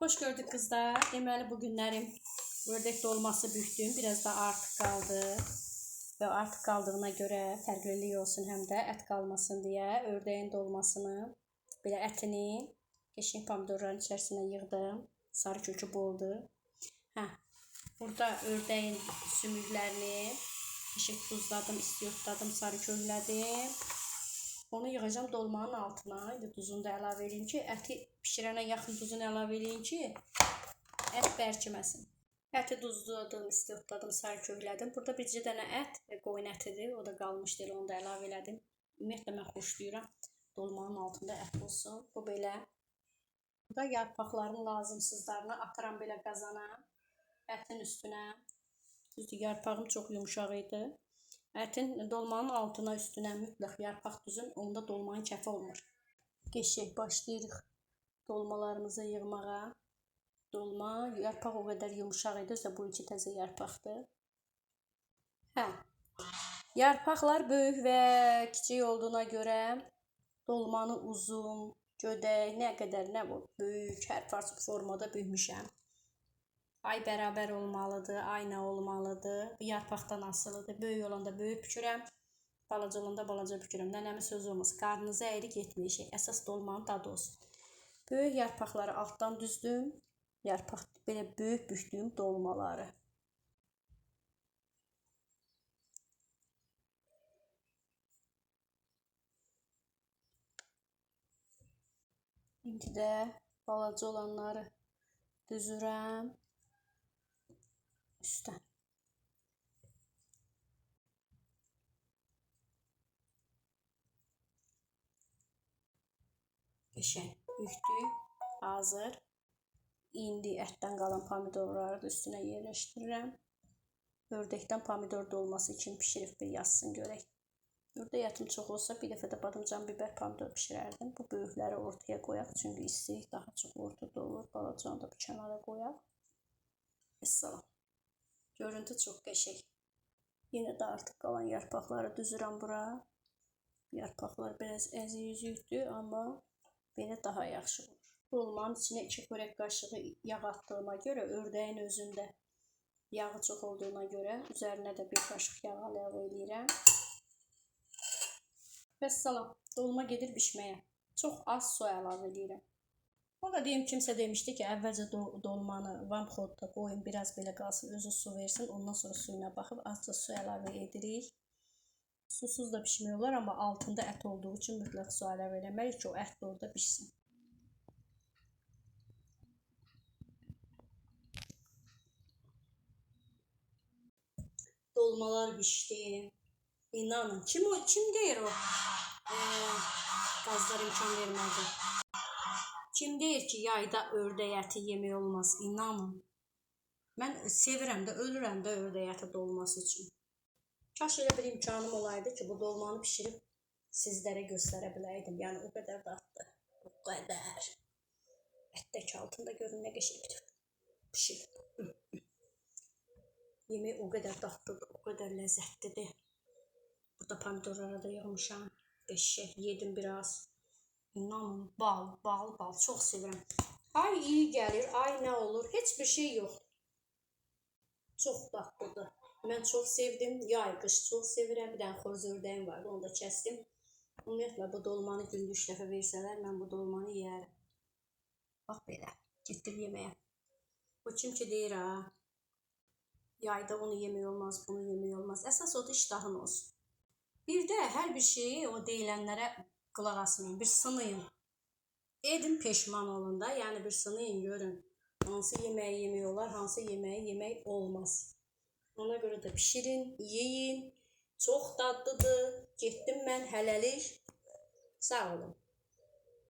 Hoş gördük kızlar. Deməli bugünlərim ördək dolması büktüm. Biraz da artıq qaldı. Və artıq qaldığına görə fərqlilik olsun həm də ət qalmasın deyə ördəyin dolmasını, belə ətini qəşəng pomidorların içərisinə yığdım. Sarı kökü boldu. Burada ördəyin sümüklərini qəşəng duzladım, istiyotladım, sarı köklədim. Onu yığacağım dolmanın altına. İndi duzunu da əlavə edeyim ki, əti pişirənə yaxın duzunu əlavə edeyim ki, ət bərkiməsin. Əti duzladım, istiyotladım, sarı köklədim. Burada bircə dənə ət və qoyun ətidir. O da qalmışdı, onu da əlavə elədim. Ümumiyyətlə mən xoşlayıram. Dolmanın altında ət olsun. Bu belə. Burada yarpaqların lazımsızlarını atıram belə qazana. Ətin üstünə. Düzdür, yarpağım çox yumuşaq idi. Ətin dolmanın altına üstünə mütləq yarpaq düzün, onda dolmanın kəfi olmur. Qəşəng başlayırıq dolmalarımızı yığmağa. Dolma, yarpaq o qədər yumuşaq idi, özə bu iki təzə yarpaqdır. Yarpaqlar böyük və kiçik olduğuna görə dolmanı uzun, gödək, nə qədər, nə bu, böyük, hər farklı formada bükmüşəm. Ay bərabər olmalıdır, aynə olmalıdır. Bu yarpaqdan asılıdır. Böyük olanda böyük bükürəm, balaca olanda balaca bükürəm. Nənəmin sözü olmaz. Qarnınızı əyri getməyəcək. Əsas dolmanın dadı olsun. Böyük yarpaqları altdan düzdüm. Yarpaq belə böyük bükdüyüm dolmaları. İndi də balaca olanları düzürəm. Üstdən. Qəşəng bükdük. Hazır. İndi ətdən qalan pomidorları da üstünə yerləşdirirəm. Ördəkdən pomidor dolması kimi pişirib bir yazsın görək. Ördək ətim çox olsa bir dəfə də badımcan, biber, pomidor pişirərdim. Bu böyükləri ortaya qoyaq. Çünki istəyik daha çox ortada olur. Balacanı da bu kənara qoyaq. Əssalam. Görüntü çox qəşəng. Yenə də artıq qalan yarpaqları düzürəm bura. Yarpaqlar biraz əzi-üzükdür, amma belə daha yaxşı olur. Dolmanın içine 2 xörək qaşığı yağ attığıma görə, ördəyin özündə yağı çox olduğuna görə üzərinə də 1 qaşıq yağ əlavə edirəm. Vəssalam, dolma gedir bişməyə. Çox az su əlavə edirəm. O da deyim, kimsə demişdi ki, əvvəlcə dolmanı vamxodda qoyun, biraz belə qalsın, özü su versin, ondan sonra suyuna baxıb azca su əlavə edirik. Susuz da pişmək olar, amma altında ət olduğu üçün mütləq su əlavə eləməliyik ki, o ət də orada pişsin. Dolmalar pişdi. İnanın, kim deyir o? Qazlar imkan vermədi. Kim deyir ki, yayda ördək əti yemək olmaz? İnanın. Mən sevirəm də, ölürəm də ördək əti dolması üçün. Kaş elə bir imkanım olaydı ki, bu dolmanı pişirib sizlərə göstərə biləydim. Yəni, o qədər dadlı. O qədər. Ətdəki altında görün, nə qəşəng pişirib. Yemək o qədər dadlıdır, o qədər ləzzətlidir. Burada pomidorlara da yığmışam. Qəşəng, yedim biraz. İnanın, bal, çox sevirəm. Ay iyi gəlir, ay nə olur, heç bir şey yoxdur. Çox dadlıdır. Mən çox sevdim, yay, qış çox sevirəm. Bir dənə xoruz ördəyim vardı, onu da kəsdim. Ümumiyyətlə, bu dolmanı gündə 3 dəfə versələr, mən bu dolmanı yeyərəm. Bax belə, getdim yeməyə. Bu kim ki deyir, yayda onu yemək olmaz, bunu yemək olmaz. Əsas odur, iştahın olsun. Bir də hər bir şeyi o deyilənlərə qulaq asmayın, bir sınayın. Edin peşman olun da, yəni bir sınayın, görün. Hansı yeməyi yemək olar, hansı yeməyi yemək olmaz. Ona görə də pişirin, yeyin. Çox dadlıdır. Getdim mən, hələlik. Sağ olun.